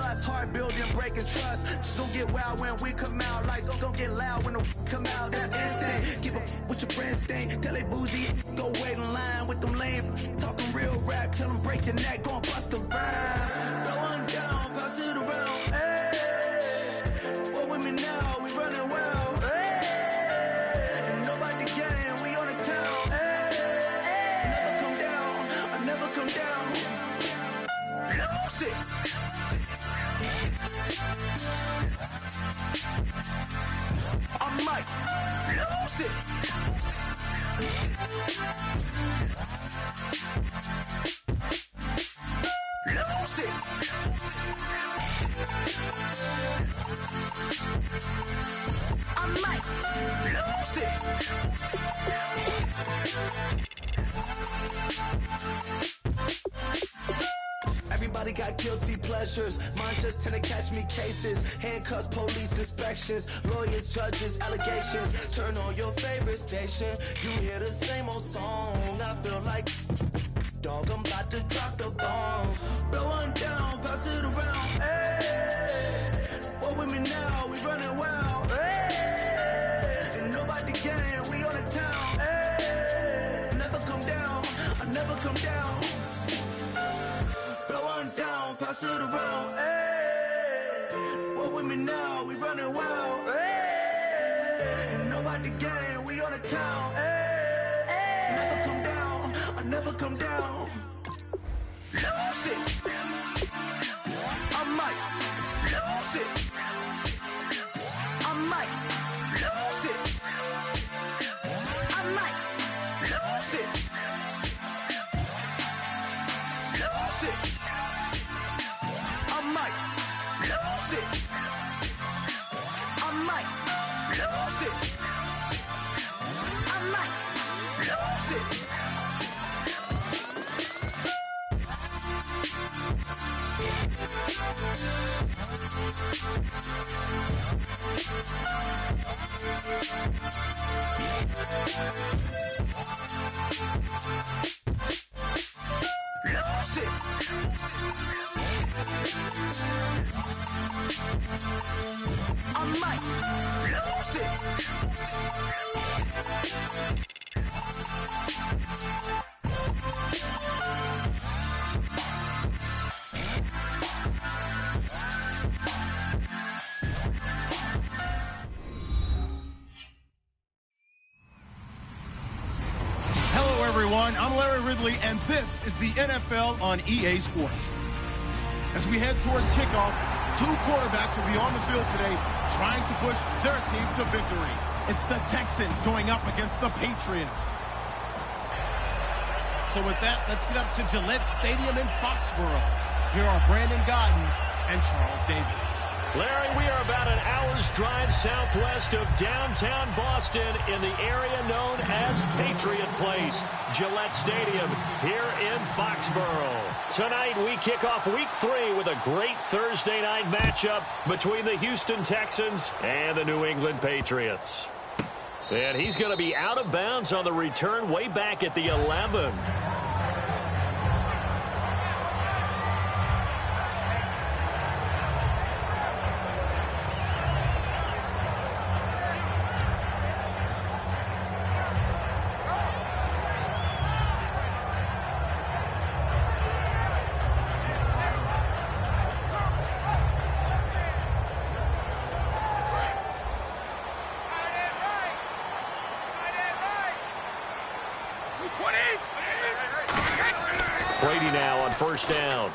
us. Hard building, breaking trust. Don't get wild when we come out. Like, don't get loud when the come out. That's instinct. Keep up with your friends thing. Tell they bougie, go wait in line with them lame. Talking real rap, tell them break your neck, go and bust a rhyme. Throw one down, pass it around. Hey, what with me now? We running wild. Hey, and nobody can, we on the town. Hey, never come down, I never come down. Lose it. I might lose it. Lose it. I might lose it. Everybody got guilty pleasures. Mine just tend to catch me cases. Handcuffs, police inspections, lawyers, judges, allegations. Turn on your favorite station. You hear the same old song. I feel like, dog, I'm about to drop the bomb. Blow one down, pass it around. Hey, what with me now? We running wild. Hey, and nobody can. We on the town. Hey, never come down. I never come down. Blow one down, pass it around. Hey, what with me now? We running wild. Hey, and nobody can. We on the town. Hey, never come down. I never come down. Lose it. I might lose it. I might lose it. I might lose it. Lose it. I might lose it. I might lose it. I might lose it. Lose it. I might lose it. Hello, everyone. I'm Larry Ridley, and this is the NFL on EA Sports. As we head towards kickoff, two quarterbacks will be on the field today trying to push their team to victory. It's the Texans going up against the Patriots. So with that, let's get up to Gillette Stadium in Foxborough. Here are Brandon Godden and Charles Davis. Larry, we are about an hour's drive southwest of downtown Boston in the area known as Patriot Place, Gillette Stadium here in Foxborough. Tonight we kick off week 3 with a great Thursday night matchup between the Houston Texans and the New England Patriots. And he's going to be out of bounds on the return way back at the 11. Brady now on first down.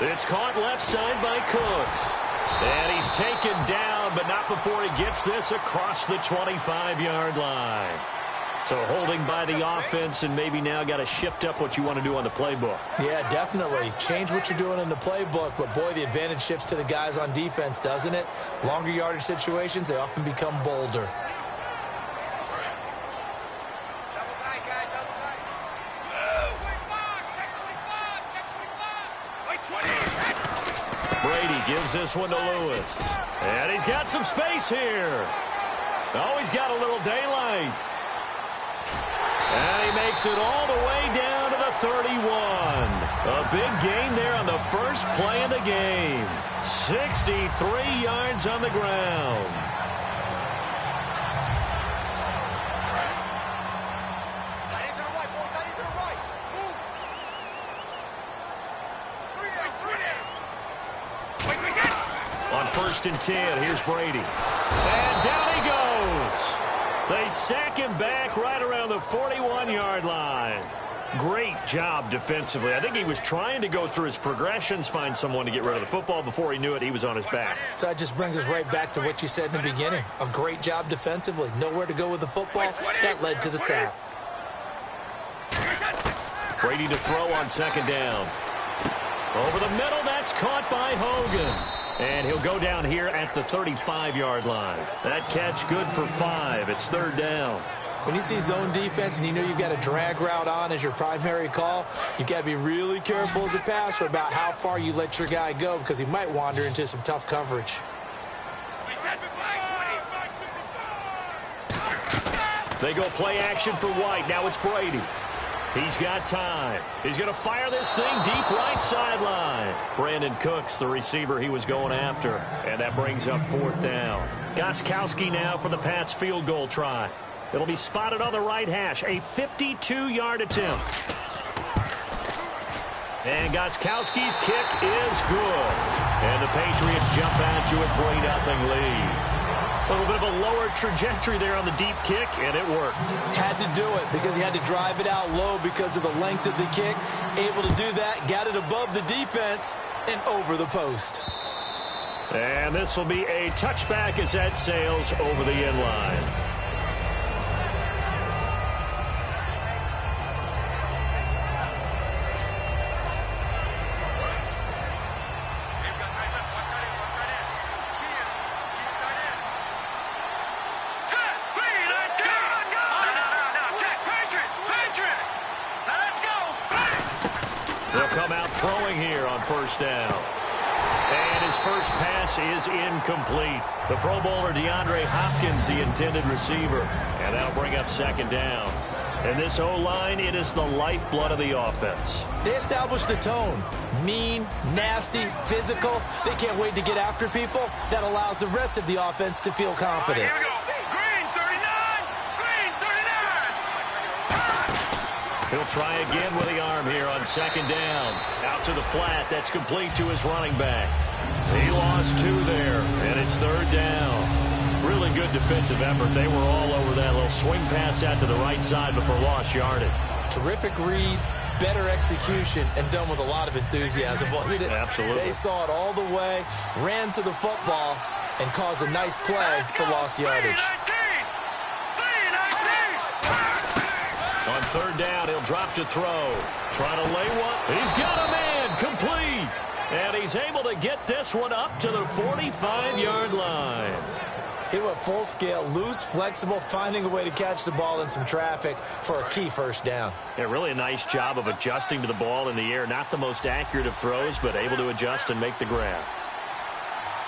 It's caught left side by Cooks. And he's taken down, but not before he gets this across the 25-yard line. So holding by the offense, and maybe now got to shift up what you want to do on the playbook. Yeah, definitely. Change what you're doing in the playbook, but boy, the advantage shifts to the guys on defense, doesn't it? Longer yardage situations, they often become bolder. Brady gives this one to Lewis. And he's got some space here. Oh, he's got a little daylight. And he makes it all the way down to the 31. A big gain there on the first play of the game. 63 yards on the ground. On 1st and 10, here's Brady. And down he goes. They sack him back right around the 41-yard line. Great job defensively. I think he was trying to go through his progressions, find someone to get rid of the football. Before he knew it, he was on his back. So that just brings us right back to what you said in the beginning. A great job defensively. Nowhere to go with the football. That led to the sack. Brady to throw on 2nd down. Over the middle, that's caught by Hogan. And he'll go down here at the 35-yard line. That catch good for 5. It's 3rd down. When you see zone defense and you know you've got a drag route on as your primary call, you've got to be really careful as a passer about how far you let your guy go because he might wander into some tough coverage. They go play action for White. Now it's Brady. He's got time. He's going to fire this thing deep right sideline. Brandon Cooks, the receiver he was going after. And that brings up 4th down. Gostkowski now for the Pats field goal try. It'll be spotted on the right hash. A 52-yard attempt. And Gostkowski's kick is good. And the Patriots jump out to a 3-0 lead. A little bit of a lower trajectory there on the deep kick, and it worked. Had to do it because he had to drive it out low because of the length of the kick. Able to do that, got it above the defense, and over the post. And this will be a touchback as that sails over the end line. They'll come out throwing here on 1st down. And his first pass is incomplete. The Pro Bowler DeAndre Hopkins, the intended receiver. And that'll bring up 2nd down. And this O-line, it is the lifeblood of the offense. They established the tone. Mean, nasty, physical. They can't wait to get after people. That allows the rest of the offense to feel confident. Here we go. Green 39. Green 39. He'll try again with the arm here on 2nd down. Out to the flat. That's complete to his running back. He lost 2 there, and it's 3rd down. Really good defensive effort. They were all over that little swing pass out to the right side before lost yardage. Terrific read, better execution, and done with a lot of enthusiasm, wasn't it? Absolutely. They saw it all the way, ran to the football, and caused a nice play for lost yardage. On 3rd down, he'll drop to throw. Trying to lay one. He's got a man. Complete. And he's able to get this one up to the 45-yard line. He went full scale, loose, flexible, finding a way to catch the ball in some traffic for a key 1st down. Yeah, really a nice job of adjusting to the ball in the air. Not the most accurate of throws, but able to adjust and make the grab.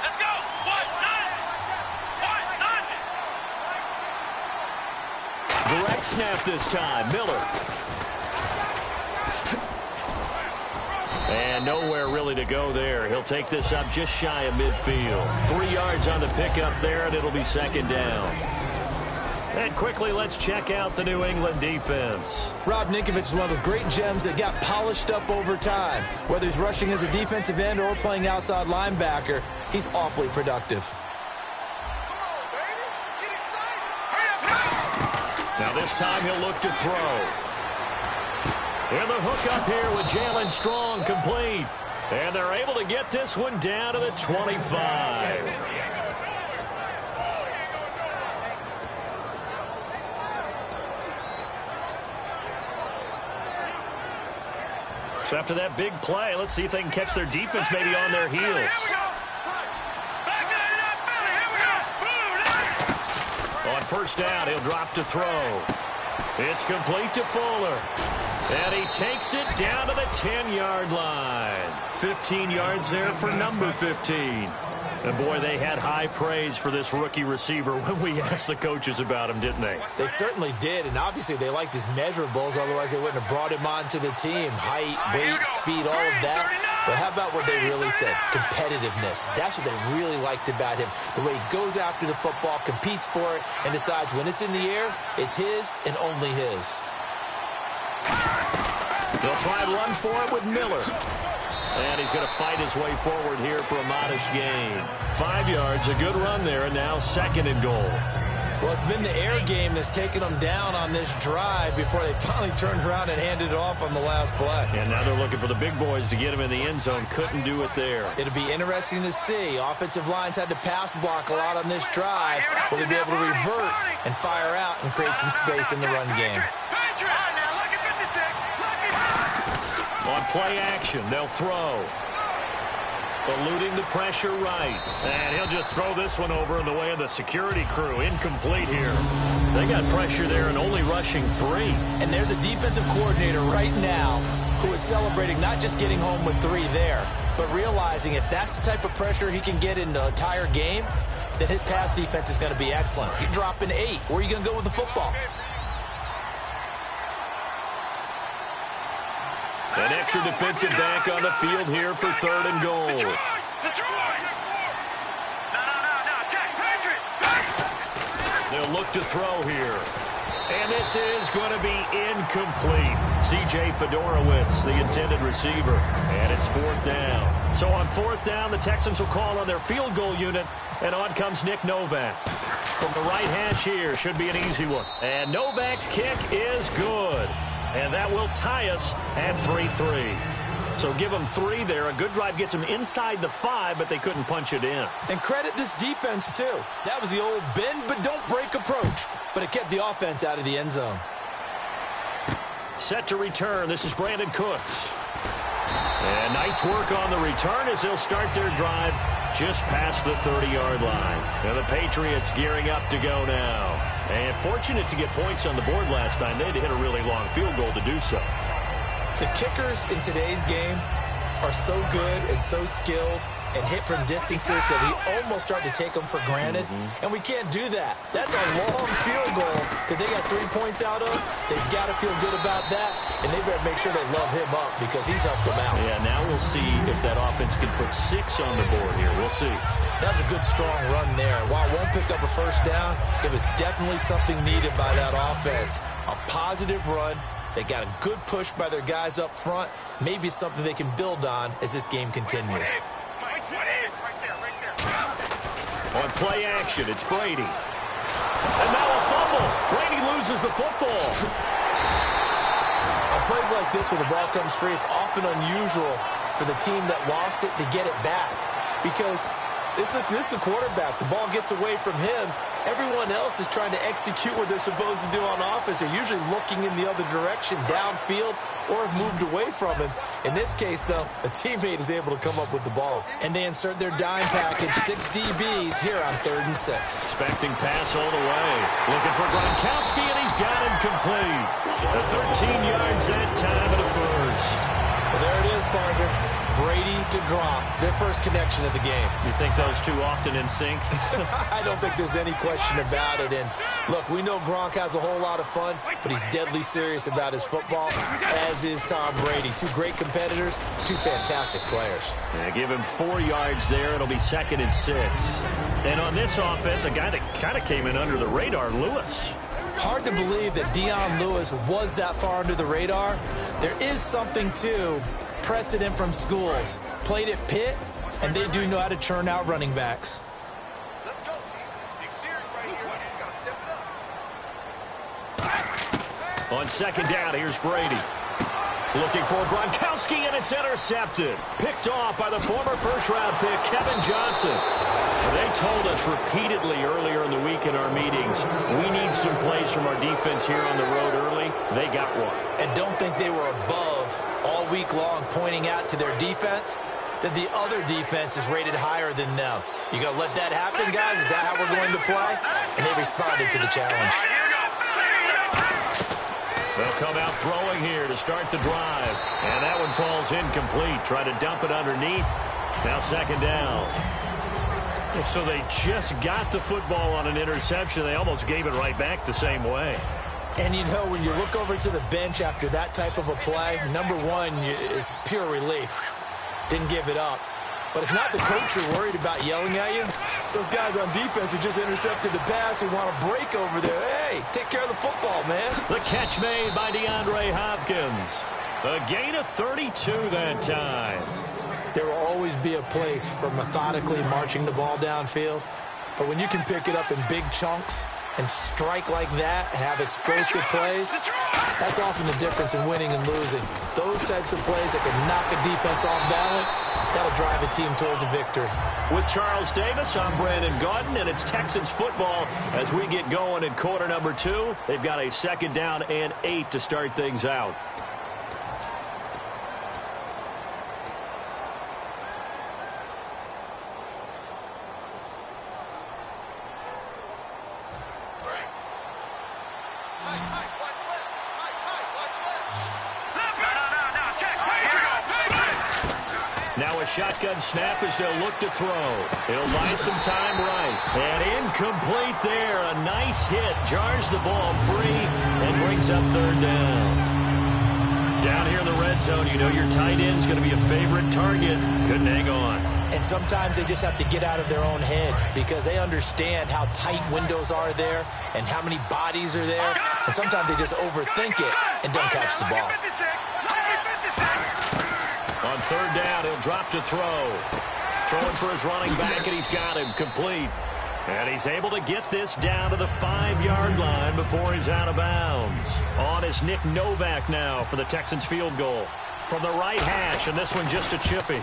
Let's go. 1-9. 1-9. Direct snap this time. Miller. And nowhere really to go there. He'll take this up just shy of midfield. 3 yards on the pickup there, and it'll be 2nd down. And quickly, let's check out the New England defense. Rob Ninkovich is one of those great gems that got polished up over time. Whether he's rushing as a defensive end or playing outside linebacker, he's awfully productive. Now this time he'll look to throw. And the hook up here with Jalen Strong complete. And they're able to get this one down to the 25. So after that big play, let's see if they can catch their defense maybe on their heels. On 1st down, he'll drop to throw. It's complete to Fuller. And he takes it down to the 10-yard line. 15 yards there for number 15. And, boy, they had high praise for this rookie receiver when we asked the coaches about him, didn't they? They certainly did, and obviously they liked his measurables. Otherwise, they wouldn't have brought him onto the team. Height, weight, speed, all of that. But how about what they really said? Competitiveness. That's what they really liked about him. The way he goes after the football, competes for it, and decides when it's in the air, it's his and only his. They'll try and run for it with Miller. And he's going to fight his way forward here for a modest gain. 5 yards, a good run there, and now 2nd and goal. Well, it's been the air game that's taken them down on this drive before they finally turned around and handed it off on the last play. And now they're looking for the big boys to get him in the end zone. Couldn't do it there. It'll be interesting to see. Offensive lines had to pass block a lot on this drive. Will they be able to revert and fire out and create some space in the run game? On play action, they'll throw. Eluding the pressure right. And he'll just throw this one over in the way of the security crew. Incomplete here. They got pressure there and only rushing 3. And there's a defensive coordinator right now who is celebrating not just getting home with 3 there, but realizing if that's the type of pressure he can get in the entire game, then his pass defense is going to be excellent. You're dropping 8. Where are you going to go with the football? An extra defensive back on the field here for 3rd and goal. They'll look to throw here. And this is going to be incomplete. C.J. Fedorowicz, the intended receiver. And it's 4th down. So on 4th down, the Texans will call on their field goal unit. And on comes Nick Novak. From the right hash here, should be an easy one. And Novak's kick is good. And that will tie us at 3-3. So give them 3 there. A good drive gets them inside the 5, but they couldn't punch it in. And credit this defense, too. That was the old bend but don't break approach. But it kept the offense out of the end zone. Set to return. This is Brandon Cooks. And nice work on the return as they'll start their drive just past the 30-yard line. And the Patriots gearing up to go now. And fortunate to get points on the board last time. They had to hit a really long field goal to do so. The kickers in today's game are so good and so skilled and hit from distances that we almost start to take them for granted. And we can't do that. That's a long field goal that they got 3 points out of. They've got to feel good about that. And they better make sure they love him up because he's helped them out. Yeah, now we'll see if that offense can put 6 on the board here. We'll see. That was a good, strong run there. While it won't pick up a 1st down, it was definitely something needed by that offense. A positive run. They got a good push by their guys up front. Maybe it's something they can build on as this game continues. On play action, it's Brady. And now a fumble. Brady loses the football. On plays like this, when the ball comes free, it's often unusual for the team that lost it to get it back. Because this is the quarterback. The ball gets away from him. Everyone else is trying to execute what they're supposed to do on offense. They're usually looking in the other direction, downfield, or have moved away from him. In this case, though, a teammate is able to come up with the ball. And they insert their dime package, 6 DBs here on 3rd and 6. Expecting pass all the way. Looking for Gronkowski, and he's got him complete. 13 yards that time and a 1st. Well, there it is, partner. Brady to Gronk, their first connection of the game. You think those two often in sync? I don't think there's any question about it. And look, we know Gronk has a whole lot of fun, but he's deadly serious about his football, as is Tom Brady. 2 great competitors, 2 fantastic players. Yeah, give him 4 yards there. It'll be 2nd and 6. And on this offense, a guy that kind of came in under the radar, Lewis. Hard to believe that Dion Lewis was that far under the radar. There is something to precedent from schools. Played at Pitt, and they do know how to churn out running backs. Let's go. Big series right here. You gotta step it up. On 2nd down, here's Brady. Looking for Gronkowski, and it's intercepted. Picked off by the former 1st-round pick, Kevin Johnson. They told us repeatedly earlier in the week in our meetings, we need some plays from our defense here on the road early. They got one. And don't think they were above all week long pointing out to their defense that the other defense is rated higher than them. You going to let that happen, guys? Is that how we're going to play? And they responded to the challenge. They'll come out throwing here to start the drive. And that one falls incomplete. Try to dump it underneath. Now 2nd down. So they just got the football on an interception. They almost gave it right back the same way. And, you know, when you look over to the bench after that type of a play, number one is pure relief. Didn't give it up. But it's not the coach you're worried about yelling at you. It's those guys on defense who just intercepted the pass who want to break over there. Hey, take care of the football, man. The catch made by DeAndre Hopkins. A gain of 32 that time. There will always be a place for methodically marching the ball downfield. But when you can pick it up in big chunks and strike like that, have explosive plays, that's often the difference in winning and losing. Those types of plays that can knock a defense off balance, that'll drive a team towards a victory. With Charles Davis, I'm Brandon Gaudin, and it's Texans football as we get going in quarter number 2. They've got a 2nd down and 8 to start things out. Now a shotgun snap as they'll look to throw. He'll buy some time right. And incomplete there. A nice hit. Jars the ball free and brings up 3rd down. Down here in the red zone, you know your tight end's going to be a favorite target. Couldn't hang on. And sometimes they just have to get out of their own head because they understand how tight windows are there and how many bodies are there. And sometimes they just overthink it and don't catch the ball. On 3rd down, he'll drop to throw. Throwing for his running back, and he's got him complete. And he's able to get this down to the 5-yard line before he's out of bounds. On is Nick Novak now for the Texans field goal. From the right hash, and this one just a chippy.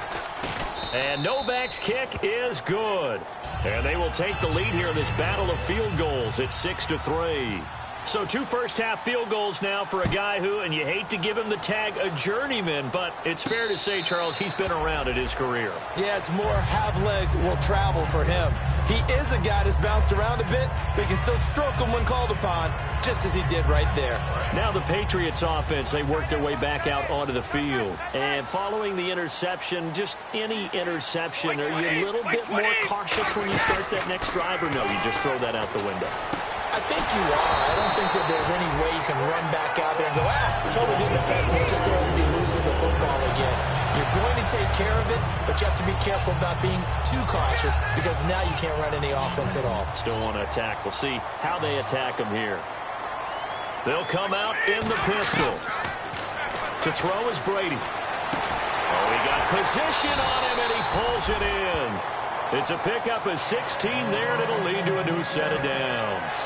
And Novak's kick is good. And they will take the lead here in this battle of field goals at 6-3. So 2 first-half field goals now for a guy who, and you hate to give him the tag a journeyman, but it's fair to say, Charles, he's been around in his career. Yeah, it's more have-leg will travel for him. He is a guy that's bounced around a bit, but he can still stroke him when called upon, just as he did right there. Now the Patriots offense, they work their way back out onto the field. And following the interception, just any interception, are you a little bit more cautious when you start that next drive, or no, you just throw that out the window? I think you are. I don't think that there's any way you can run back out there and go, totally didn't affect me. Just go ahead and be loose with the football again. You're going to take care of it, but you have to be careful about being too cautious because now you can't run any offense at all. Still want to attack. We'll see how they attack him here. They'll come out in the pistol. To throw is Brady. Oh, he got position on him, and he pulls it in. It's a pickup of 16 there, and it'll lead to a new set of downs.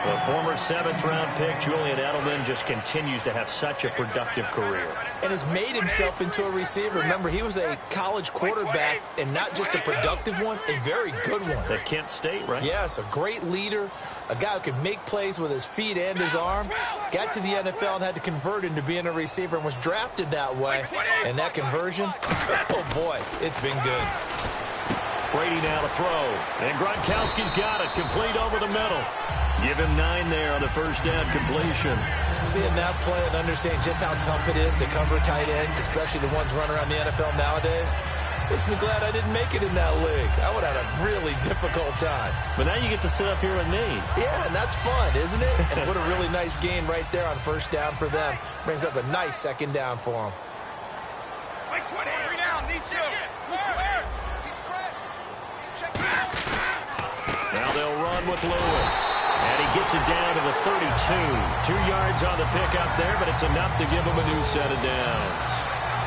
The former 7th-round pick, Julian Edelman, just continues to have such a productive career. And has made himself into a receiver. Remember, he was a college quarterback, and not just a productive one, a very good one. At Kent State, right? Yes, a great leader, a guy who can make plays with his feet and his arm. Got to the NFL and had to convert into being a receiver and was drafted that way. And that conversion, oh boy, it's been good. Brady now to throw. And Gronkowski's got it. Complete over the middle. Give him 9 there on the first down completion. Seeing that play and understanding just how tough it is to cover tight ends, especially the ones running around the NFL nowadays, makes me glad I didn't make it in that league. I would have had a really difficult time. But now you get to sit up here with me. Yeah, and that's fun, isn't it? And what a really nice game right there on first down for them. Brings up a nice 2nd down for them. Wait, 23 down. These two. Now they'll run with Lewis. And he gets it down to the 32. 2 yards on the pickup there, but it's enough to give him a new set of downs.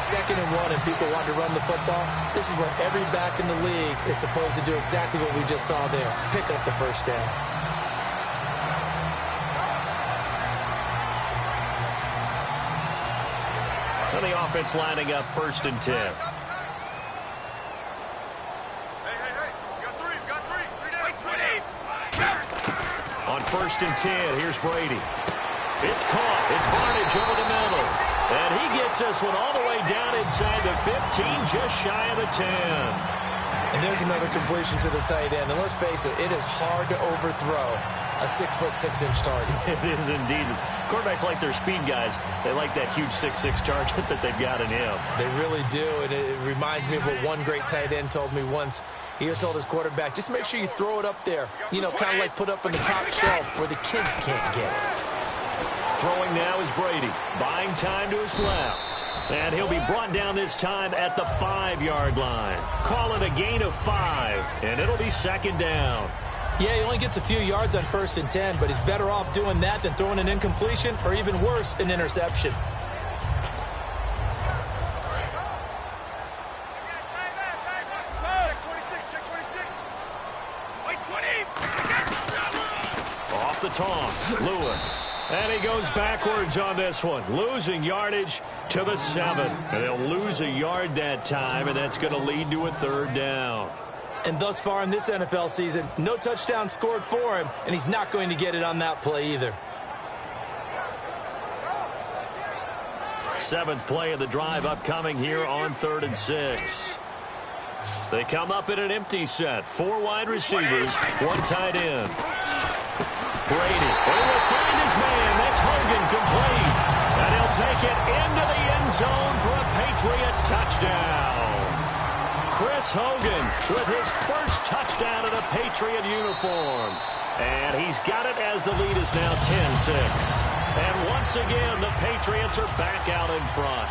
2nd and 1, and people want to run the football. This is where every back in the league is supposed to do exactly what we just saw there. Pick up the first down. So the offense lining up 1st and 10. On 1st and 10, here's Brady. It's caught. It's Barnage over the middle. And he gets this one all the way down inside the 15, just shy of the 10. And there's another completion to the tight end. And let's face it, it is hard to overthrow a 6'6" target. It is indeed. Quarterbacks like their speed guys. They like that huge 6'6" target that they've got in him. They really do, and it reminds me of what one great tight end told me once. He told his quarterback, just make sure you throw it up there. You know, kind of like put up on the top shelf where the kids can't get it. Throwing now is Brady. Buying time to his left. And he'll be brought down this time at the 5-yard line. Call it a gain of 5, and it'll be second down. Yeah, he only gets a few yards on 1st and 10, but he's better off doing that than throwing an incompletion or even worse, an interception. Off the taunts, Lewis. And he goes backwards on this one, losing yardage to the 7. And they'll lose a yard that time, and that's going to lead to a 3rd down. And thus far in this NFL season, no touchdown scored for him, and he's not going to get it on that play either. 7th play of the drive upcoming here on 3rd and 6. They come up in an empty set. 4 wide receivers, 1 tight end. Brady, he will find his man. That's Hogan, complete. And he'll take it into the end zone for a Patriot touchdown. Chris Hogan with his first touchdown in a Patriot uniform. And he's got it as the lead is now 10-6. And once again, the Patriots are back out in front.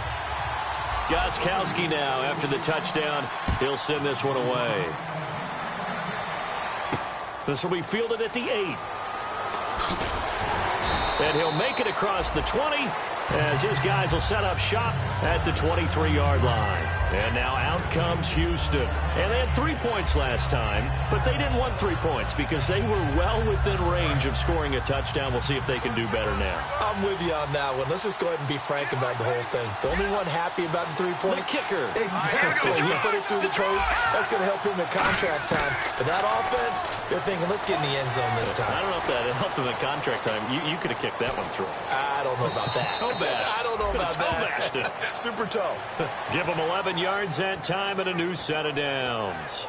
Gostkowski now, after the touchdown, he'll send this one away. This will be fielded at the 8. And he'll make it across the 20 as his guys will set up shop at the 23-yard line. And now out comes Houston. And they had 3 points last time, but they didn't want 3 points because they were well within range of scoring a touchdown. We'll see if they can do better now. I'm with you on that one. Let's just go ahead and be frank about the whole thing. The only one happy about the 3-point. The kicker. Exactly. He put it through the post. That's going to help him at contract time. But that offense, they're thinking, let's get in the end zone this time. I don't know if that helped him at contract time. You could have kicked that one through. I don't know about that. Toe bash. I don't know about toe that. bashed it. Super toe. Give him 11 yards that time and a new set of downs.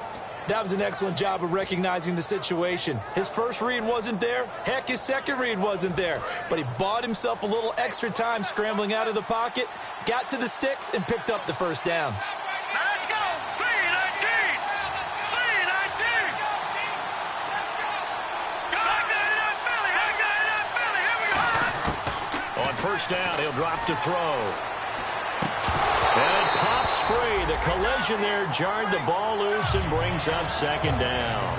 That was an excellent job of recognizing the situation. His first read wasn't there. Heck, his second read wasn't there. But he bought himself a little extra time scrambling out of the pocket, got to the sticks, and picked up the first down. Now let's go. 3-19. 3-19. On first down, he'll drop to throw. And it pops free. The collision there jarred the ball loose and brings up second down.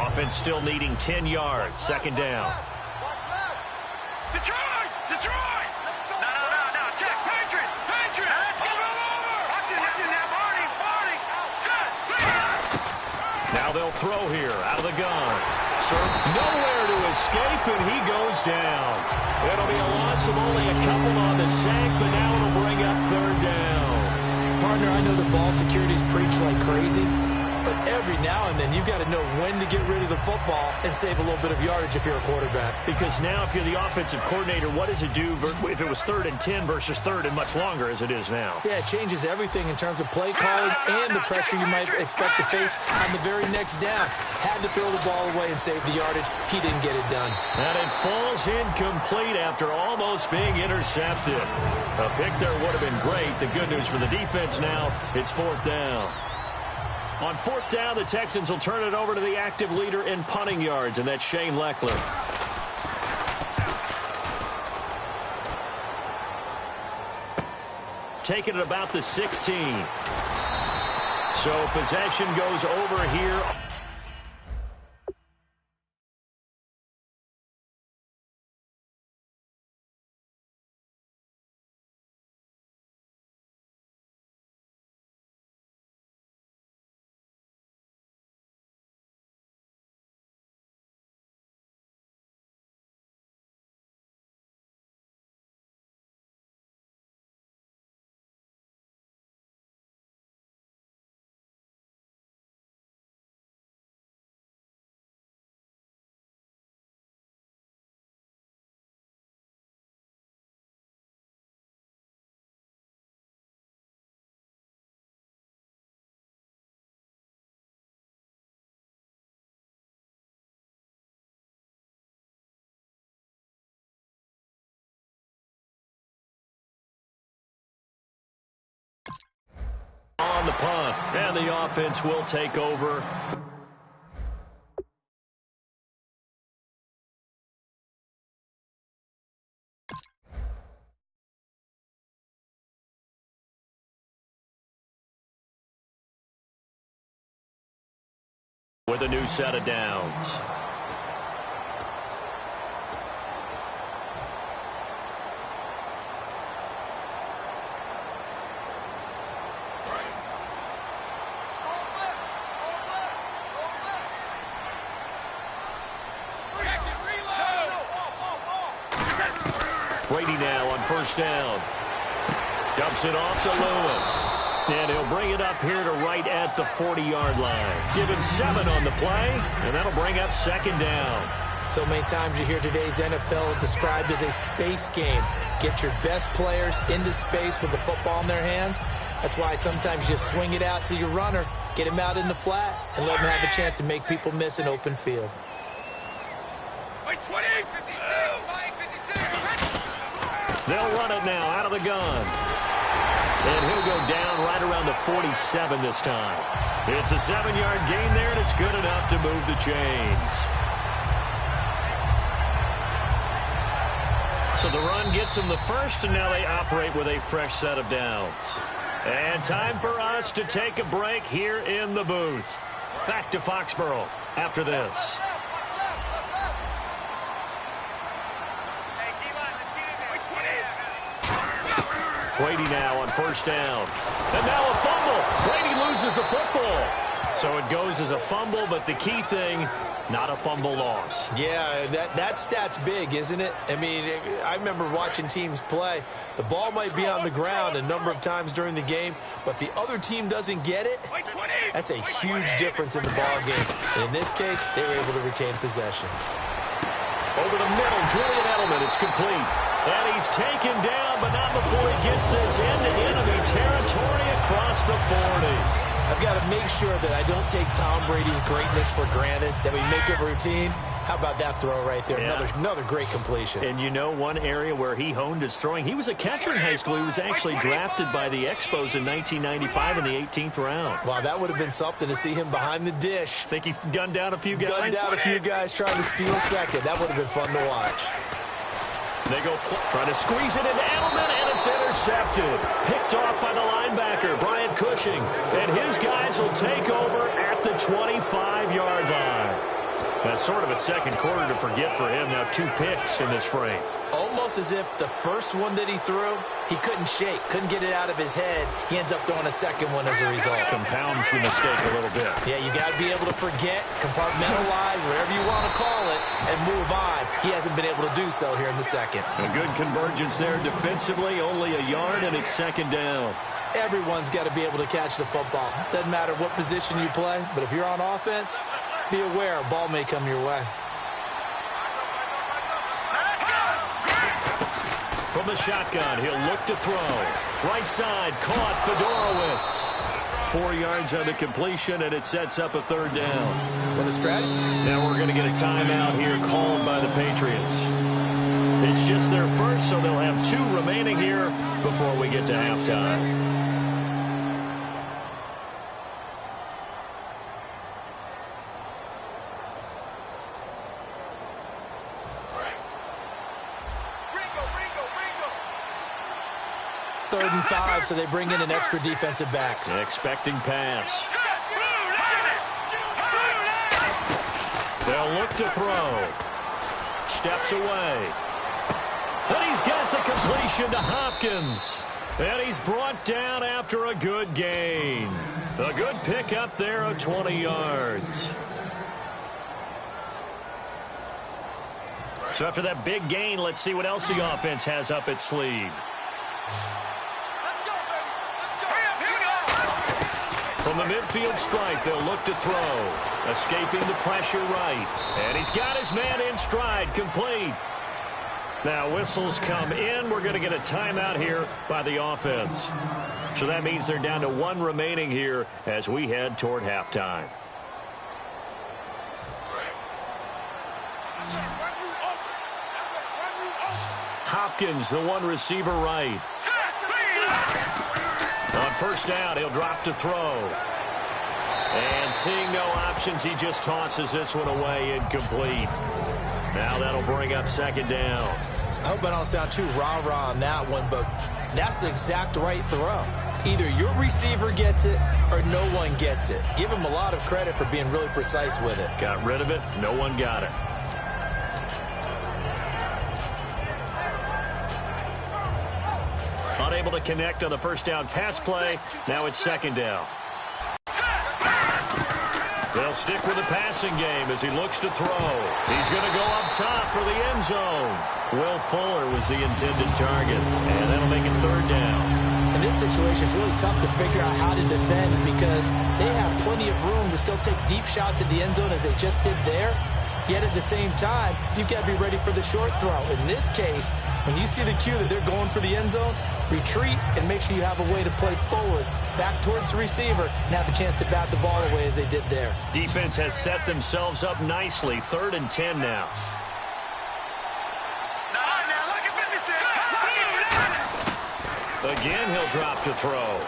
Offense still needing 10 yards. Second down. Detroit! Detroit! No. Check. Patriot! Let's go over! Watch it now, Barney! Set! Now they'll throw here out of the gun. Nowhere to escape, and he goes down. It'll be a loss of only a couple on the sack, but now it'll bring up third down. Partner, I know the ball security's preached like crazy, but every now and then you've got to know when to get rid of the football and save a little bit of yardage if you're a quarterback. Because now if you're the offensive coordinator, what does it do if it was 3rd and 10 versus 3rd and much longer as it is now? Yeah, it changes everything in terms of play calling and the pressure you might expect to face on the very next down. Had to throw the ball away and save the yardage. He didn't get it done. And it falls incomplete after almost being intercepted. A pick there would have been great. The good news for the defense now, it's 4th down. On 4th down, the Texans will turn it over to the active leader in punting yards, and that's Shane Lechler. Taking it about the 16. So possession goes over here. punt, and the offense will take over. With a new set of downs. Brady now on first down. Dumps it off to Lewis. And he'll bring it up here to right at the 40-yard line. Give him 7 on the play, and that'll bring up second down. So many times you hear today's NFL described as a space game. Get your best players into space with the football in their hands. That's why sometimes you swing it out to your runner, get him out in the flat, and let him have a chance to make people miss an open field. Wait, 20, 56, 56. They'll run it now out of the gun. And he'll go down right around the 47 this time. It's a 7-yard gain there, and it's good enough to move the chains. So the run gets them the first, and now they operate with a fresh set of downs. And time for us to take a break here in the booth. Back to Foxborough after this. Brady now on first down. And now a fumble. Brady loses the football. So it goes as a fumble, but the key thing, not a fumble loss. Yeah, that stat's big, isn't it? I mean, I remember watching teams play. The ball might be on the ground a number of times during the game, but the other team doesn't get it. That's a huge difference in the ball game. And in this case, they were able to retain possession. Over the middle, Julian Edelman. It's complete. And he's taken down, but not before he gets this into enemy territory across the 40. I've got to make sure that I don't take Tom Brady's greatness for granted, that we make it routine. How about that throw right there? Yeah. Another great completion. And you know one area where he honed his throwing? He was a catcher in high school. He was actually drafted by the Expos in 1995 in the 18th round. Wow, that would have been something to see him behind the dish. Think he gunned down a few guys? Gunned down a few guys trying to steal second. That would have been fun to watch. They go trying to squeeze it into Edelman, and it's intercepted. Picked off by the linebacker, Bryant Cushing. And his guys will take over at the 25-yard line. That's sort of a second quarter to forget for him. Now 2 picks in this frame. Almost as if the first one that he threw, he couldn't shake, couldn't get it out of his head. He ends up throwing a second one as a result. Compounds the mistake a little bit. Yeah, you got to be able to forget, compartmentalize, whatever you want to call it, and move on. He hasn't been able to do so here in the second. A good convergence there defensively, only a yard, and it's second down. Everyone's got to be able to catch the football. Doesn't matter what position you play, but if you're on offense, be aware a ball may come your way. From the shotgun, he'll look to throw. Right side, caught Fedorowicz. 4 yards on the completion, and it sets up a third down. With a strategy. Now we're going to get a timeout here called by the Patriots. It's just their first, so they'll have 2 remaining here before we get to halftime. Third and 5, so they bring in an extra defensive back. Expecting pass. They'll look to throw. Steps away. And he's got the completion to Hopkins. And he's brought down after a good gain. A good pickup there of 20 yards. So after that big gain, let's see what else the offense has up its sleeve. From the midfield stripe, they'll look to throw. Escaping the pressure right. And he's got his man in stride, complete. Now whistles come in. We're going to get a timeout here by the offense. So that means they're down to 1 remaining here as we head toward halftime. Hopkins, the one receiver right. On first down, he'll drop to throw. And seeing no options, he just tosses this one away incomplete. Now that'll bring up second down. I hope I don't sound too rah-rah on that one, but that's the exact right throw. Either your receiver gets it or no one gets it. Give him a lot of credit for being really precise with it. Got rid of it. No one got it. Unable to connect on the first down pass play. Now it's second down. They'll stick with the passing game as he looks to throw. He's going to go up top for the end zone. Will Fuller was the intended target, and that'll make it third down. In this situation, it's really tough to figure out how to defend because they have plenty of room to still take deep shots at the end zone as they just did there. Yet at the same time, you've got to be ready for the short throw. In this case, when you see the cue that they're going for the end zone, retreat and make sure you have a way to play forward, back towards the receiver, and have a chance to bat the ball away as they did there. Defense has set themselves up nicely. 3rd and 10 now. Again, he'll drop to throw.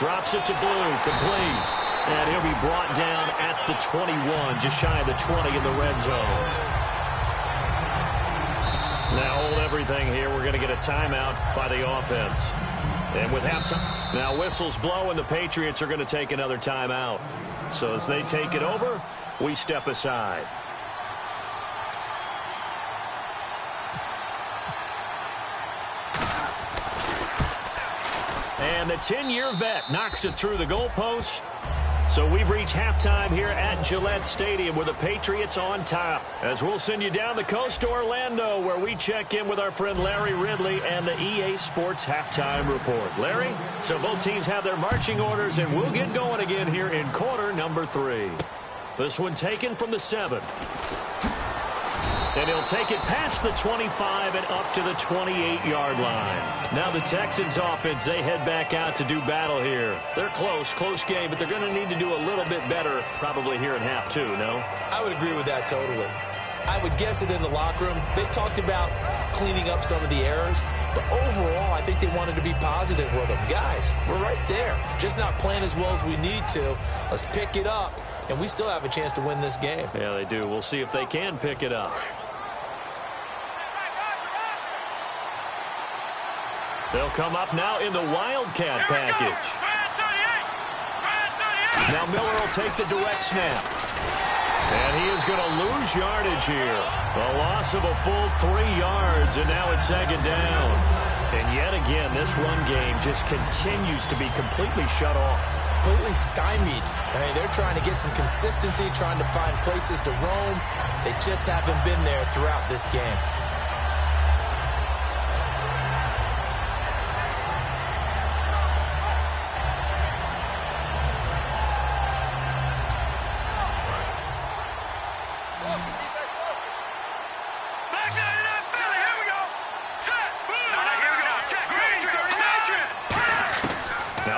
Drops it to Blue, complete. And he'll be brought down at the 21, just shy of the 20 in the red zone. Now hold everything here. We're going to get a timeout by the offense. And with halftime, now whistles blow, and the Patriots are going to take another timeout. So as they take it over, we step aside. And the 10-year vet knocks it through the goalpost. So we've reached halftime here at Gillette Stadium with the Patriots on top. As we'll send you down the coast to Orlando, where we check in with our friend Larry Ridley and the EA Sports Halftime Report. Larry, so both teams have their marching orders, and we'll get going again here in quarter number 3. This one taken from the 7. And he'll take it past the 25 and up to the 28-yard line. Now the Texans offense, they head back out to do battle here. They're close game, but they're going to need to do a little bit better probably here in half 2, no? I would agree with that totally. I would guess it in the locker room. They talked about cleaning up some of the errors, but overall I think they wanted to be positive with them. Guys, we're right there. Just not playing as well as we need to. Let's pick it up, and we still have a chance to win this game. Yeah, they do. We'll see if they can pick it up. They'll come up now in the Wildcat package. Now Miller will take the direct snap. And he is going to lose yardage here. A loss of a full 3 yards, and now it's second down. And yet again, this run game just continues to be completely shut off. Completely stymied. I mean, they're trying to get some consistency, trying to find places to roam. They just haven't been there throughout this game.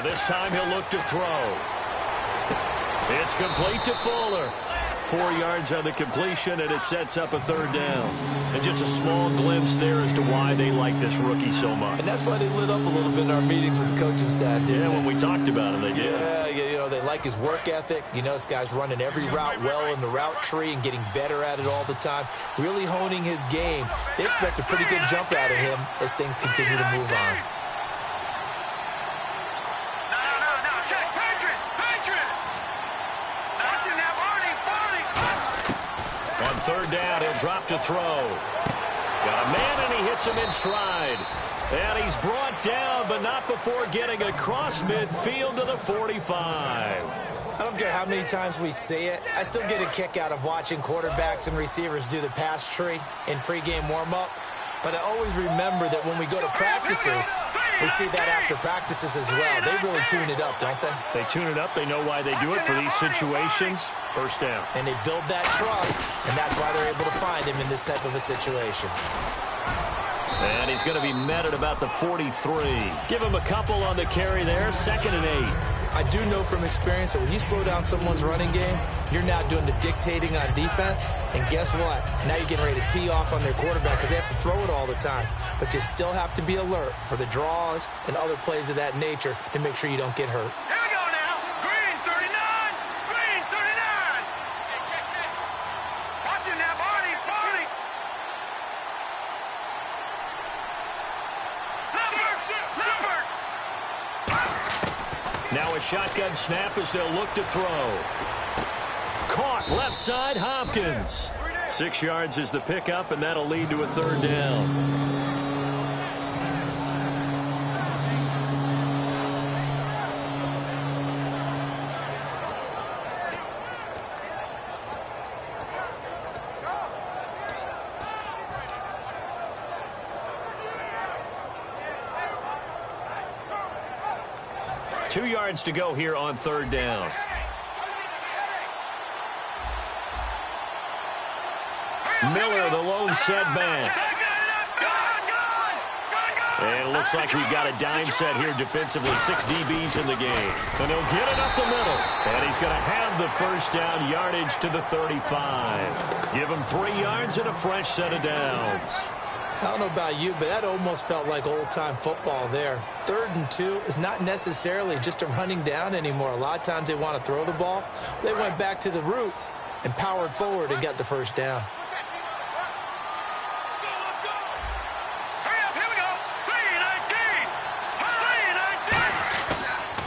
This time he'll look to throw. It's complete to Fuller. 4 yards on the completion, and it sets up a third down. And just a small glimpse there as to why they like this rookie so much. And that's why they lit up a little bit in our meetings with the coaching staff, didn't they? When we talked about him, they did. Yeah, you know, they like his work ethic. You know, this guy's running every route well in the route tree and getting better at it all the time. Really honing his game. They expect a pretty good jump out of him as things continue to move on. On third down, he'll drop to throw. Got a man, and he hits him in stride. And he's brought down, but not before getting across midfield to the 45. I don't care how many times we see it. I still get a kick out of watching quarterbacks and receivers do the pass tree in pregame warm-up. But I always remember that when we go to practices, we see that after practices as well. They really tune it up, don't they? They tune it up. They know why they do it for these situations. First down. And they build that trust, and that's why they're able to find him in this type of a situation. And he's going to be met at about the 43. Give him a couple on the carry there. 2nd and 8. I do know from experience that when you slow down someone's running game, you're now doing the dictating on defense. And guess what? Now you're getting ready to tee off on their quarterback because they have to throw it all the time. But you still have to be alert for the draws and other plays of that nature to make sure you don't get hurt. Here we go now. Green 39. Green 39. Check. Watch it now, Barney. Leopard. Now a shotgun snap as they'll look to throw. Caught left side, Hopkins. 6 yards is the pickup, and that'll lead to a third down. Two yards to go here on third down. Miller, the lone setback. And it looks like we've got a dime set here defensively. 6 DBs in the game. And he'll get it up the middle. And he's going to have the first down, yardage to the 35. Give him 3 yards and a fresh set of downs. I don't know about you, but that almost felt like old-time football there. 3rd and 2 is not necessarily just a running down anymore. A lot of times they want to throw the ball. They went back to the roots and powered forward and got the first down.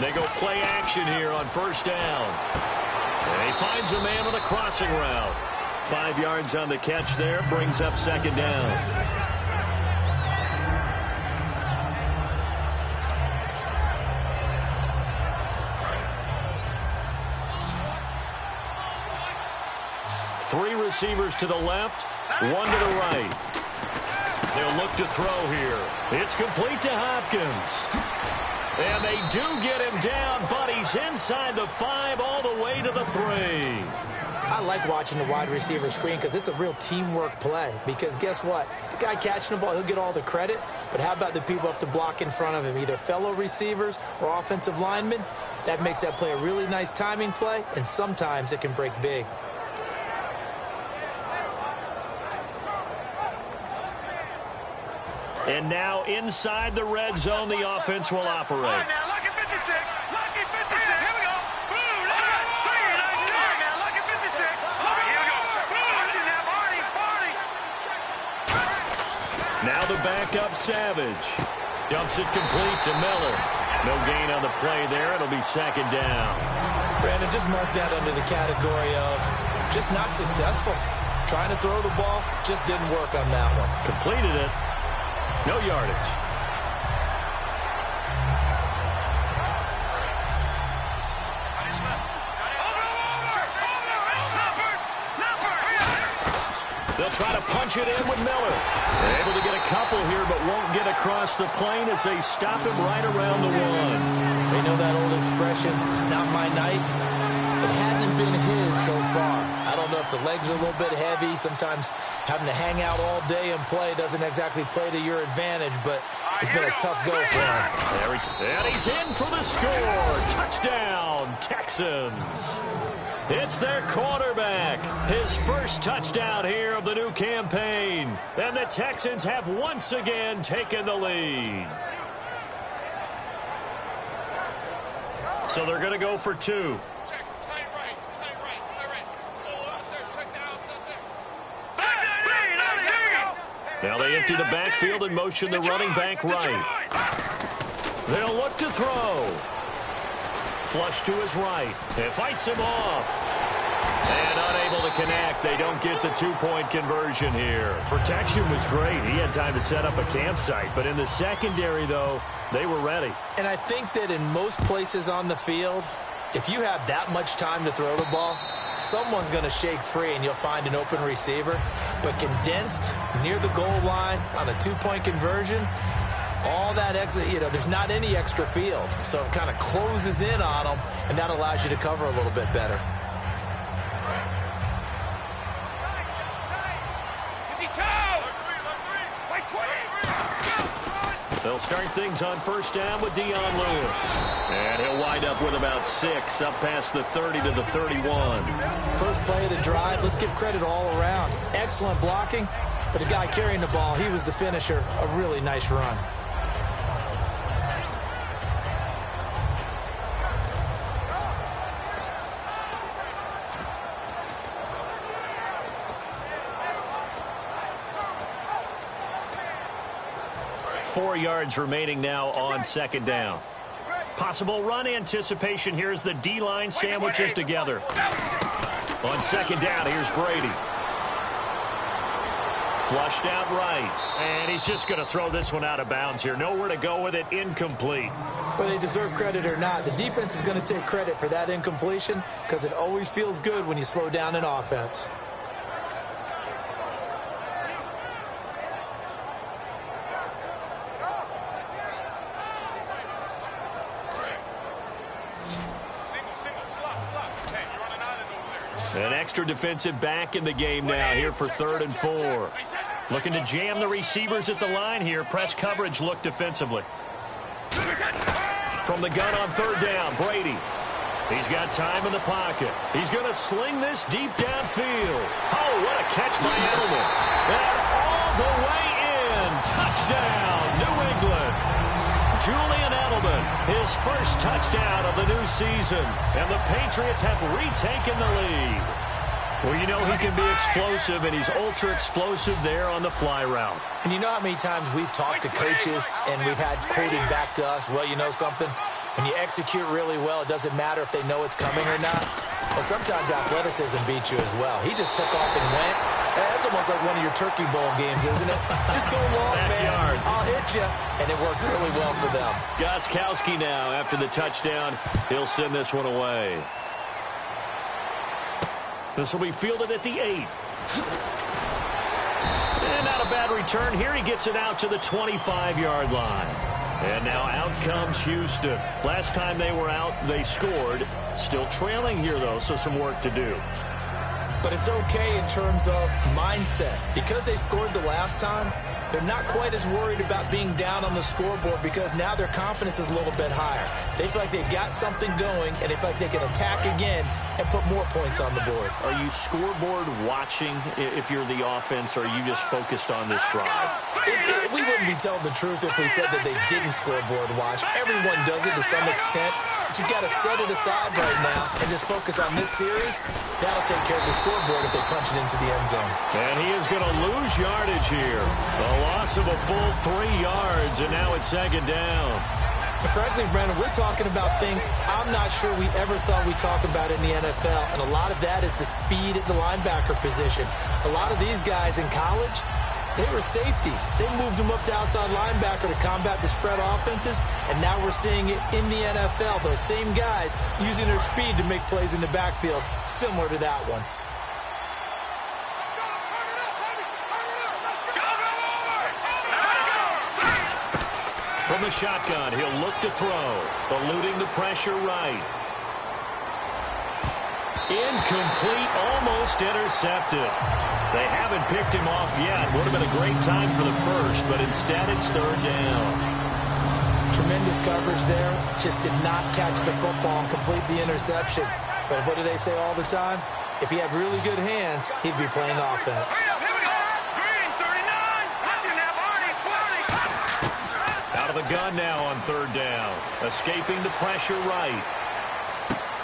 They go play action here on first down. And he finds a man on a crossing route. 5 yards on the catch there, brings up second down. Three receivers to the left, one to the right. They'll look to throw here. It's complete to Hopkins. And they do get him down, but he's inside the 5 all the way to the 3. I like watching the wide receiver screen because it's a real teamwork play. Because guess what? The guy catching the ball, he'll get all the credit. But how about the people up to block in front of him, either fellow receivers or offensive linemen? That makes that play a really nice timing play, and sometimes it can break big. And now inside the red zone, the offense will operate. Now, lucky 56. Lucky 56. Here we go. Boom. Let's go. 3, 9, now, lucky 56. Here we go. Boom. Watch it now, Barney. Now the backup, Savage. Dumps it complete to Miller. No gain on the play there. It'll be second down. Brandon, just mark that under the category of just not successful. Trying to throw the ball, just didn't work on that one. Completed it. No yardage. They'll try to punch it in with Miller. They're able to get a couple here, but won't get across the plane as they stop him right around the 1. They know that old expression, it's not my night. It hasn't been his so far. I don't know if the legs are a little bit heavy. Sometimes having to hang out all day and play doesn't exactly play to your advantage, but it's been a tough go for him. And he's in for the score. Touchdown, Texans. It's their quarterback. His first touchdown here of the new campaign. And the Texans have once again taken the lead. So they're going to go for 2. Now they empty the backfield and motion the running back right. They'll look to throw. Flush to his right. It fights him off. And unable to connect. They don't get the 2-point conversion here. Protection was great. He had time to set up a campsite. But in the secondary, though, they were ready. And I think that in most places on the field, if you have that much time to throw the ball, someone's going to shake free and you'll find an open receiver. But condensed near the goal line on a 2-point conversion, all that extra, there's not any extra field. So it kind of closes in on them, and that allows you to cover a little bit better. They'll start things on first down with Dion Lewis. And he'll wind up with about 6, up past the 30 to the 31. First play of the drive, let's give credit all around. Excellent blocking, but the guy carrying the ball, he was the finisher. A really nice run. Four yards remaining now on second down. Possible run anticipation. Here's the D-line sandwiches together. On second down, here's Brady. Flushed out right. And he's just going to throw this one out of bounds here. Nowhere to go with it. Incomplete. Whether they deserve credit or not, the defense is going to take credit for that incompletion because it always feels good when you slow down an offense. An extra defensive back in the game now here for 3rd and 4. Looking to jam the receivers at the line here. Press coverage look defensively. From the gun on 3rd down, Brady. He's got time in the pocket. He's going to sling this deep downfield. Oh, what a catch by Edelman. And all the way in. Touchdown, New England. Julian Edelman, his first touchdown of the new season. And the Patriots have retaken the lead. Well, you know he can be explosive, and he's ultra-explosive there on the fly route. And you know how many times we've talked to coaches and we've had quoted back to us, well, you know something? When you execute really well, it doesn't matter if they know it's coming or not. Well, sometimes athleticism beats you as well. He just took off and went. That's almost like one of your Turkey Bowl games, isn't it? Just go long, man. I'll hit you. And it worked really well for them. Gostkowski now, after the touchdown, he'll send this one away. This will be fielded at the 8. And not a bad return here. He gets it out to the 25-yard line. And now out comes Houston. Last time they were out, they scored. Still trailing here, though, so some work to do. But it's okay in terms of mindset. Because they scored the last time, they're not quite as worried about being down on the scoreboard because now their confidence is a little bit higher. They feel like they've got something going, and they feel like they can attack again and put more points on the board. Are you scoreboard watching if you're the offense, or are you just focused on this drive? We wouldn't be telling the truth if we said that they didn't scoreboard watch. Everyone does it to some extent, but you've got to set it aside right now and just focus on this series. That'll take care of the scoreboard if they punch it into the end zone. And he is going to lose yardage here. A loss of a full 3 yards, and now it's second down. And frankly, Brandon, we're talking about things I'm not sure we ever thought we'd talk about in the NFL, and a lot of that is the speed at the linebacker position. A lot of these guys in college, they were safeties. They moved them up to outside linebacker to combat the spread offenses, and now we're seeing it in the NFL. Those same guys using their speed to make plays in the backfield, similar to that one. From the shotgun, he'll look to throw. Eluding the pressure right. Incomplete, almost intercepted. They haven't picked him off yet. Would have been a great time for the first, but instead it's 3rd down. Tremendous coverage there. Just did not catch the football and complete the interception. But what do they say all the time? If he had really good hands, he'd be playing offense. Out of the gun now on 3rd down. Escaping the pressure right.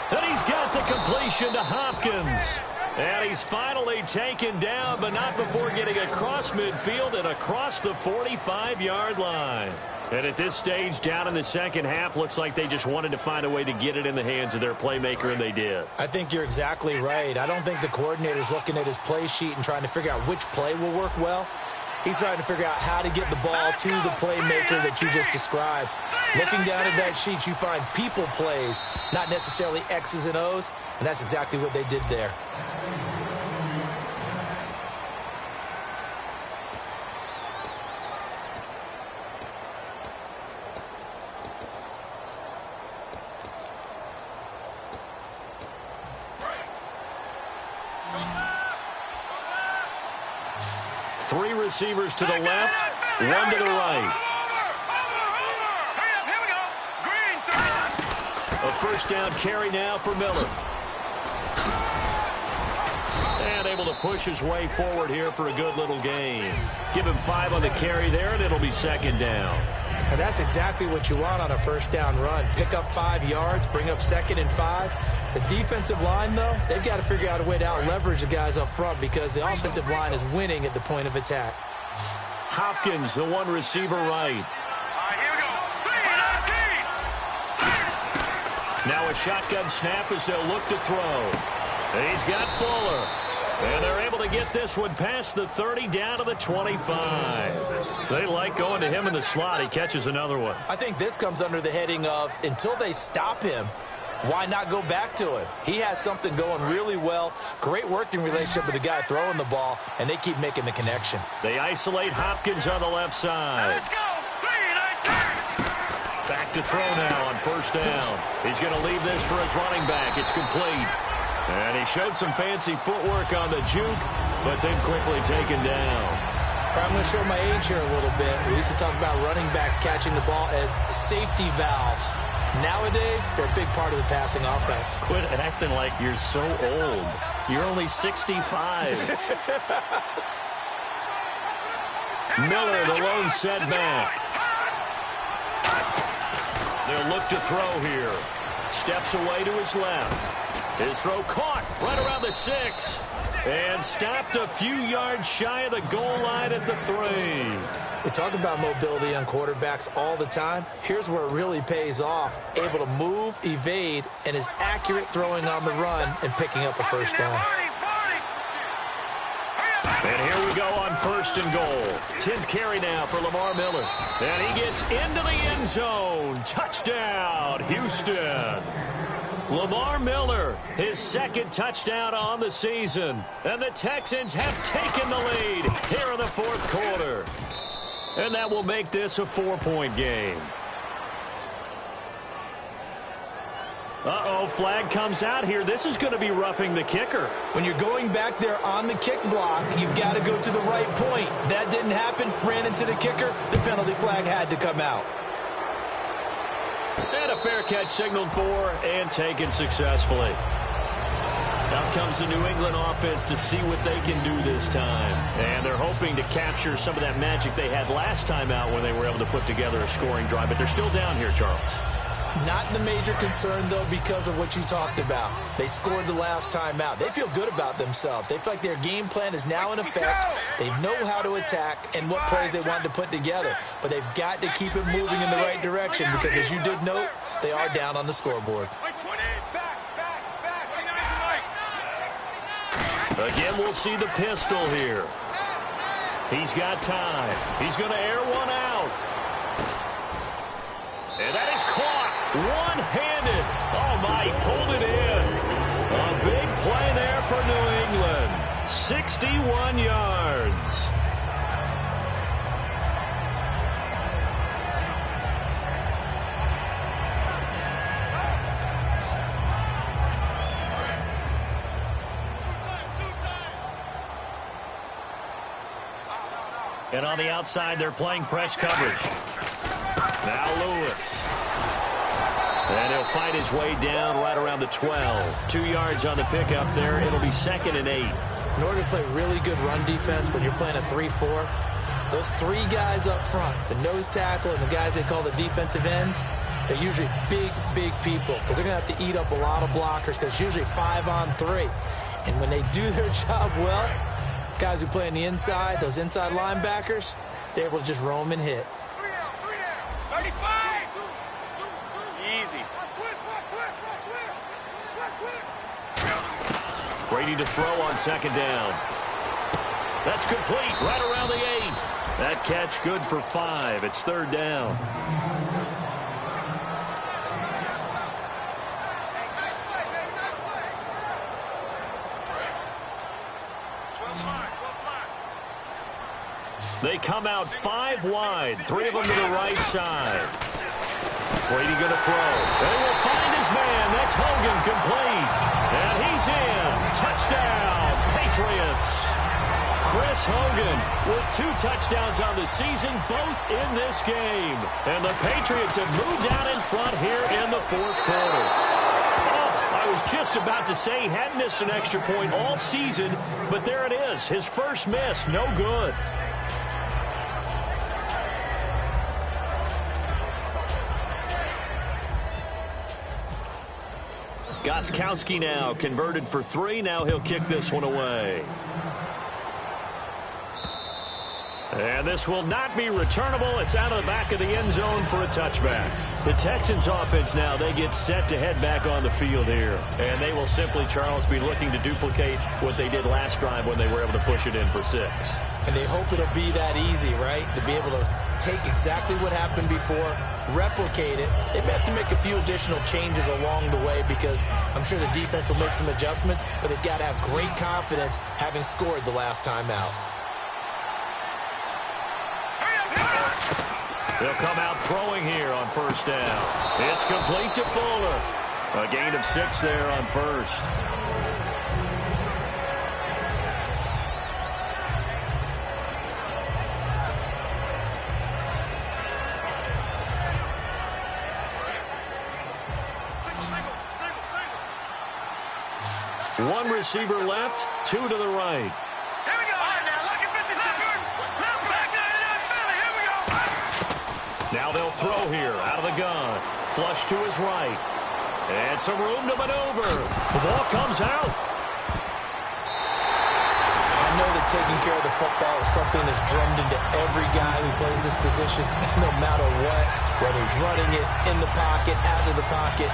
And he's got the completion to Hopkins. And he's finally taken down, but not before getting across midfield and across the 45-yard line. And at this stage, down in the second half, looks like they just wanted to find a way to get it in the hands of their playmaker, and they did. I think you're exactly right. I don't think the coordinator's looking at his play sheet and trying to figure out which play will work well. He's trying to figure out how to get the ball to the playmaker that you just described. Looking down at that sheet, you find people plays, not necessarily X's and O's, and that's exactly what they did there. Three receivers to the left, one to the right. first down carry now for Miller. And able to push his way forward here for a good little gain. Give him 5 on the carry there, and it'll be second down. And that's exactly what you want on a first down run. Pick up 5 yards, bring up 2nd and 5. The defensive line, though, they've got to figure out a way to out-leverage the guys up front because the offensive line is winning at the point of attack. Hopkins, the one receiver right. Here we go. 3-19. Now a shotgun snap as they'll look to throw. He's got Fuller. And they're able to get this one past the 30 down to the 25. They like going to him in the slot. He catches another one. I think this comes under the heading of until they stop him, why not go back to it? He has something going really well. Great working relationship with the guy throwing the ball, and they keep making the connection. They isolate Hopkins on the left side. Let's go. 3-19. Back to throw now on first down. He's going to leave this for his running back. It's complete. And he showed some fancy footwork on the juke, but then quickly taken down. I'm going to show my age here a little bit. We used to talk about running backs catching the ball as safety valves. Nowadays, they're a big part of the passing offense. Quit acting like you're so old. You're only 65. Miller, the lone setback. They'll look to throw here. Steps away to his left. His throw caught right around the 6. And stopped a few yards shy of the goal line at the 3. We talk about mobility on quarterbacks all the time. Here's where it really pays off. Able to move, evade, and is accurate throwing on the run and picking up a first down. And here we go on first and goal. 10th carry now for Lamar Miller. And he gets into the end zone. Touchdown, Houston. Lamar Miller, his 2nd touchdown on the season. And the Texans have taken the lead here in the 4th quarter. And that will make this a 4-point game. Uh-oh, flag comes out here. This is going to be roughing the kicker. When you're going back there on the kick block, you've got to go to the right point. That didn't happen. Ran into the kicker. The penalty flag had to come out. And a fair catch signaled for and taken successfully. Out comes the New England offense to see what they can do this time. And they're hoping to capture some of that magic they had last time out when they were able to put together a scoring drive. But they're still down here, Charles. Not the major concern, though, because of what you talked about. They scored the last time out. They feel good about themselves. They feel like their game plan is now in effect. They know how to attack and what plays they want to put together. But they've got to keep it moving in the right direction because, as you did note, they are down on the scoreboard. Again, we'll see the pistol here. He's got time. He's going to air one out. And that is caught one-handed. Oh, my, he pulled it in. A big play there for New England. 61 yards. And on the outside, they're playing press coverage. Now Lewis. And he'll fight his way down right around the 12. 2 yards on the pickup there. It'll be 2nd and 8. In order to play really good run defense when you're playing a 3-4, those 3 guys up front, the nose tackle and the guys they call the defensive ends, they're usually big, big people because they're going to have to eat up a lot of blockers because it's usually 5-on-3. And when they do their job well, guys who play on the inside, those inside linebackers, they're able to just roam and hit. 35. Easy. Brady to throw on 2nd down. That's complete right around the 8. That catch good for 5. It's 3rd down. They come out 5 wide, 3 of them to the right side. Brady going to throw. They will find his man. That's Hogan, complete. And he's in. Touchdown, Patriots. Chris Hogan with 2 touchdowns on the season, both in this game. And the Patriots have moved out in front here in the 4th quarter. I was just about to say he hadn't missed an extra point all season, but there it is. His first miss, no good. Gostkowski now converted for 3. Now he'll kick this one away. And this will not be returnable. It's out of the back of the end zone for a touchback. The Texans offense now, they get set to head back on the field here. And they will simply, Charles, be looking to duplicate what they did last drive when they were able to push it in for 6. And they hope it'll be that easy, right? To be able to take exactly what happened before, replicate it. They may have to make a few additional changes along the way because I'm sure the defense will make some adjustments, but they've got to have great confidence having scored the last time out. They'll come out throwing here on 1st down. It's complete to Fuller. A gain of 6 there on 1st. One receiver left, 2 to the right. Here we go. All right, now, look at 57. Here we go. Now they'll throw here out of the gun. Flush to his right. And some room to maneuver. The ball comes out. I know that taking care of the football is something that's drummed into every guy who plays this position, no matter what, whether he's running it, in the pocket, out of the pocket.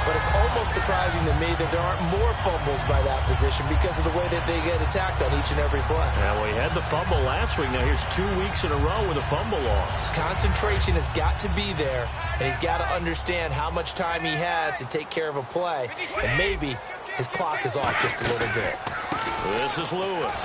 But it's almost surprising to me that there aren't more fumbles by that position because of the way that they get attacked on each and every play. Yeah, well, he had the fumble last week. Now here's 2 weeks in a row with a fumble loss. Concentration has got to be there, and he's got to understand how much time he has to take care of a play, and maybe his clock is off just a little bit. This is Lewis.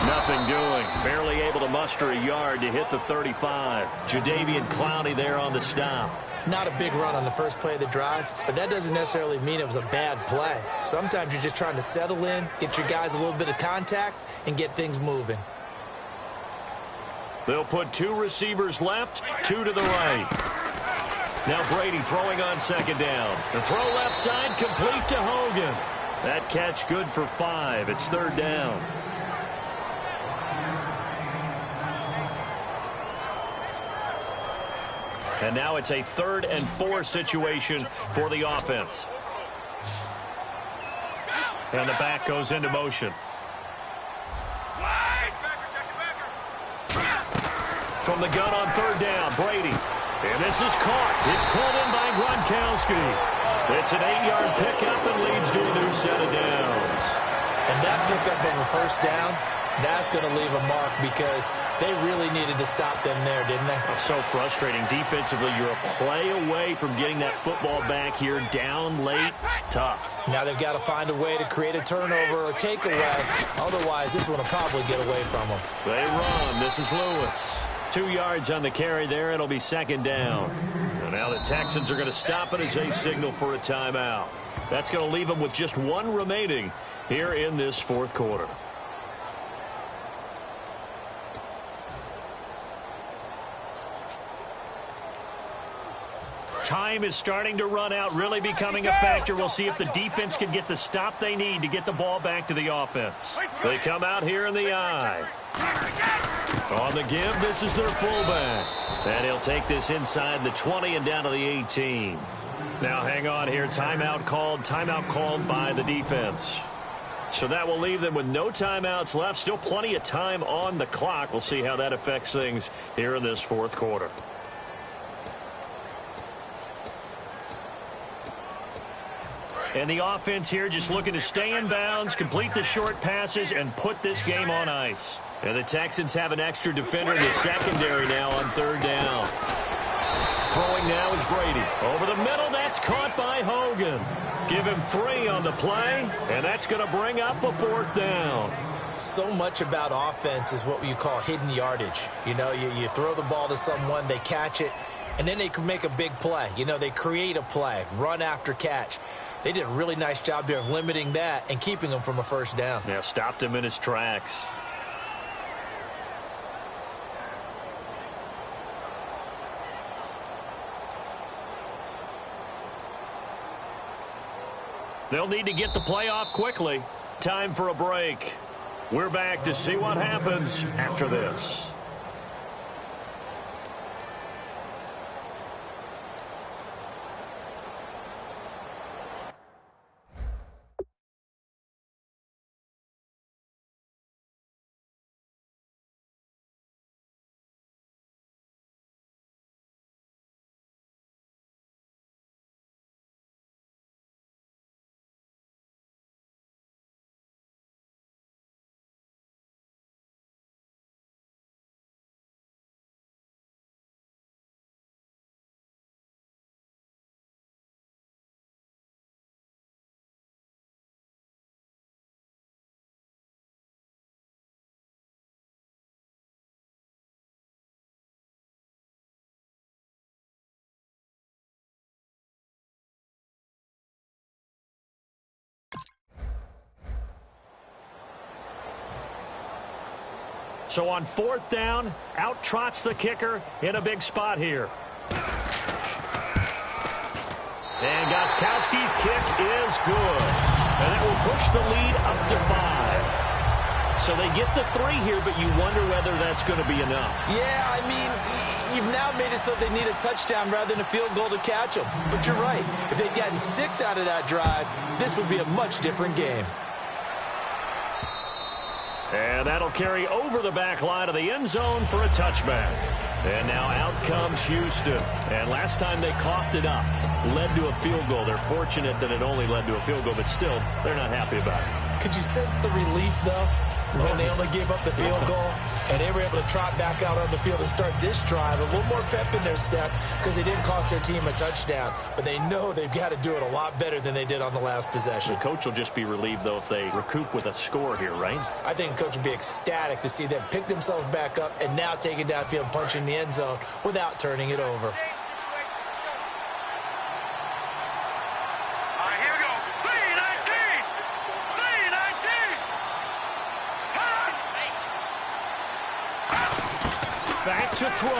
Nothing doing. Barely able to muster a yard to hit the 35. Jadeveon Clowney there on the stop. Not a big run on the first play of the drive, but that doesn't necessarily mean it was a bad play. Sometimes you're just trying to settle in, get your guys a little bit of contact, and get things moving. They'll put 2 receivers left, 2 to the right. Now Brady throwing on 2nd down. The throw left side complete to Hogan. That catch good for 5. It's 3rd down. And now it's a 3rd and 4 situation for the offense. And the back goes into motion. From the gun on 3rd down, Brady. And this is caught. It's pulled in by Gronkowski. It's an 8-yard pickup and leads to a new set of downs. And that pickup of a 1st down, that's going to leave a mark because they really needed to stop them there, didn't they? So frustrating. Defensively, you're a play away from getting that football back here down late. Tough. Now they've got to find a way to create a turnover or takeaway. Otherwise, this one will probably get away from them. They run. This is Lewis. 2 yards on the carry there. It'll be 2nd down. And now the Texans are going to stop it as they signal for a timeout. That's going to leave them with just 1 remaining here in this 4th quarter. Time is starting to run out, really becoming a factor. We'll see if the defense can get the stop they need to get the ball back to the offense. They come out here in the eye. On the give, this is their fullback. And he'll take this inside the 20 and down to the 18. Now hang on here. Timeout called by the defense. So that will leave them with no timeouts left. Still plenty of time on the clock. We'll see how that affects things here in this 4th quarter. And the offense here just looking to stay in bounds, complete the short passes, and put this game on ice. And the Texans have an extra defender in the secondary now on 3rd down. Throwing now is Brady. Over the middle, that's caught by Hogan. Give him 3 on the play, and that's going to bring up a 4th down. So much about offense is what you call hidden yardage. You know, you throw the ball to someone, they catch it, and then they can make a big play. You know, they create a play, run after catch. They did a really nice job there of limiting that and keeping him from a 1st down. Yeah, stopped him in his tracks. They'll need to get the play off quickly. Time for a break. We're back to see what happens after this. So on 4th down, out trots the kicker in a big spot here. And Gostkowski's kick is good. And it will push the lead up to 5. So they get the 3 here, but you wonder whether that's going to be enough. Yeah, I mean, you've now made it so they need a touchdown rather than a field goal to catch them. But you're right. If they'd gotten 6 out of that drive, this would be a much different game. And that'll carry over the back line of the end zone for a touchback. And now out comes Houston. And last time they coughed it up, led to a field goal. They're fortunate that it only led to a field goal, but still, they're not happy about it. Could you sense the relief, though, when they only gave up the field goal? And they were able to trot back out on the field and start this drive. A little more pep in their step because they didn't cost their team a touchdown. But they know they've got to do it a lot better than they did on the last possession. The coach will just be relieved, though, if they recoup with a score here, right? I think the coach will be ecstatic to see them pick themselves back up and now take it downfield and punch in the end zone without turning it over. Back to throw.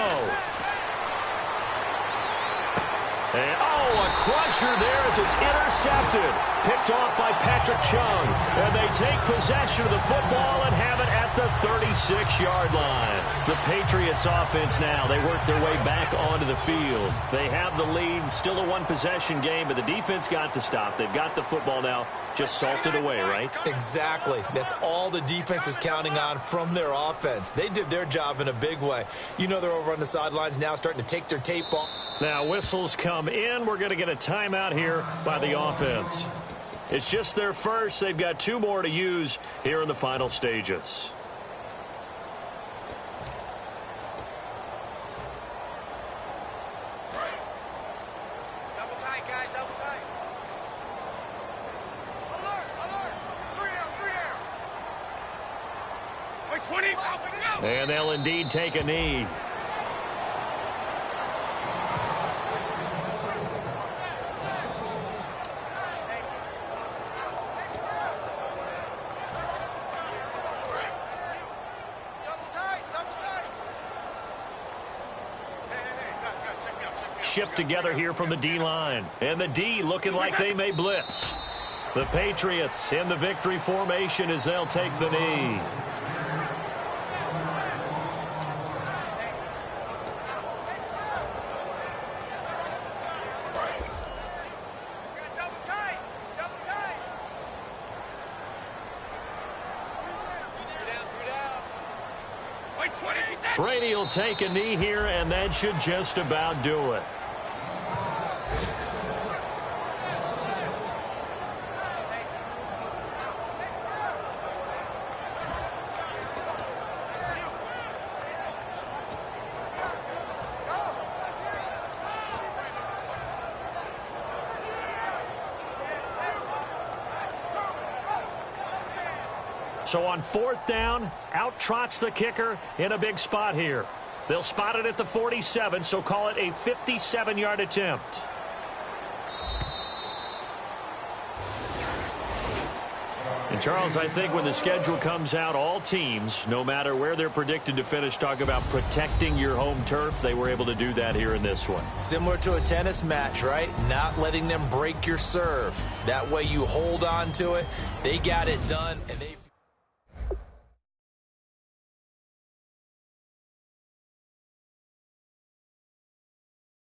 And, a crusher there as it's intercepted. Picked off by Patrick Chung. And they take possession of the football and have it at the 36-yard line. The Patriots offense now, they work their way back onto the field. They have the lead, still a one-possession game, but the defense got to stop. They've got the football now, just salted away, right? Exactly. That's all the defense is counting on from their offense. They did their job in a big way. You know they're over on the sidelines now starting to take their tape off. Now whistles come in. We're going to get a timeout here by the offense. It's just their first. They've got 2 more to use here in the final stages. Double tight, guys, double tight. Alert, alert. 3 down, 3 down. Wait, 20. And they'll indeed take a knee. Shift together here from the D-line. And the D looking like they may blitz. The Patriots in the victory formation as they'll take the knee. Brady will take a knee here, and that should just about do it. So on 4th down, out trots the kicker in a big spot here. They'll spot it at the 47, so call it a 57-yard attempt. Charles, I think when the schedule comes out, all teams, no matter where they're predicted to finish, talk about protecting your home turf. They were able to do that here in this one. Similar to a tennis match, right? Not letting them break your serve. That way you hold on to it. They got it done, and they